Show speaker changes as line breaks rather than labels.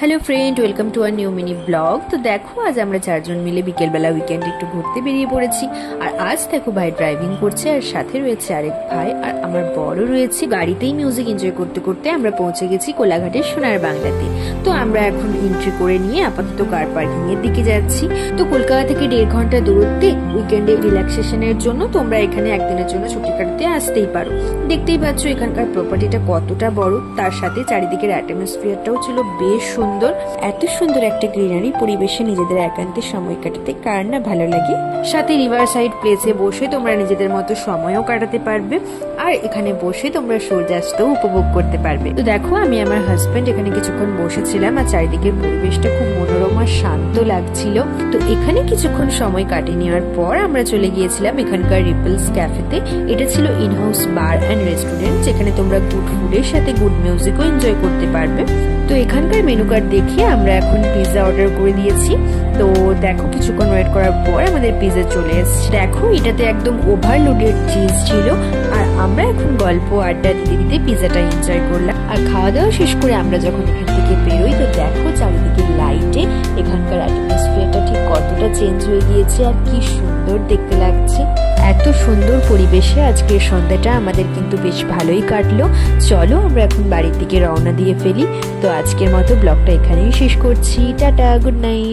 Hello friend, welcome to our new mini blog. तो देखो आज আমরা চারজন মিলে বিকেলবেলা উইকেন্ডে একটু ঘুরতে বেরিয়ে পড়েছি। আর আজ দেখো ভাই ড্রাইভিং করছে আর সাথে রয়েছে আরেক ভাই আর আমার বড় রয়েছে। গাড়িতেই মিউজিক এনজয় করতে করতে আমরা পৌঁছে গেছি কোলাঘাটের সোনার বাংলাতে। তো আমরা এখন এন্ট্রি করে নিয়ে আপাতত কার পার্কিং এর দিকে যাচ্ছি। তো কলকাতা থেকে 1.5 ঘন্টা দূরত্বে উইকেন্ডে রিল্যাক্সেশনের জন্য তোমরা এখানে একদিনের জন্য ছুটি কাটাতে আসতেই পারো। দেখতেই পাচ্ছ এখানকার প্রপার্টিটা কতটা বড়, তার সাথে চারিদিকের অ্যাটমসফিয়ারটাও ছিল বেশ সুন্দর। এত সুন্দর একটা গ্রিনারি পরিবেশে নিজেদের একান্তে সময় কাটাতে কার না ভালো লাগে। সাথে রিভার সাইড প্লেসে বসে তোমরা নিজেদের মতো সময়ও কাটাতে পারবে আর এখানে বসে তোমরা সূর্যাস্ত উপভোগ করতে পারবে। তো দেখো আমি আমার হাজবেন্ড এখানে কিছুক্ষণ বসেছিলাম আর চারিদিকের পরিবেশটা খুব মনোরম আর শান্ত লাগছিল। তো এখানে কিছুক্ষণ সময় কাটিয়ে নেওয়ার পর আমরা চলে গিয়েছিলাম এখানকার রিপলস ক্যাফেতে। এটা ছিল ইনহাউস বার অ্যান্ড রেস্টুরেন্ট, যেখানে তোমরা গুড ফুডের সাথে গুড মিউজিকও এনজয় করতে পারবে। তো এখানকার মেনু কার্ড দেখে আমরা এখন পিৎজা অর্ডার করে দিয়েছি। তো দেখো কিছুক্ষণ ওয়েট করার পর আমাদের পিৎজা চলে এসেছে। দেখো এটাতে একদম ওভারলোডেড চিজ ছিল আর আমরা এখন গল্প আড্ডা দিতে দিতে পিৎজাটা এনজয় করলাম। আর খাওয়া দাওয়া শেষ করে আমরা যখন এখান থেকে বেরোই তো দেখো চারিদিকে লাইটে এখানকার অ্যাটমসফিয়ারটা ঠিক কতটা চেঞ্জ হয়ে গিয়েছে আর কি সুন্দর দেখতে লাগছে। এত সুন্দর পরিবেশে আজকের সন্ধ্যাটা আমাদের কিন্তু বেশ ভালোই কাটলো। চলো আমরা এখন বাড়ির দিকে রওনা দিয়ে ফেলি। তো আজকের মতো ব্লগটা এখানেই শেষ করছি। Tata, good night.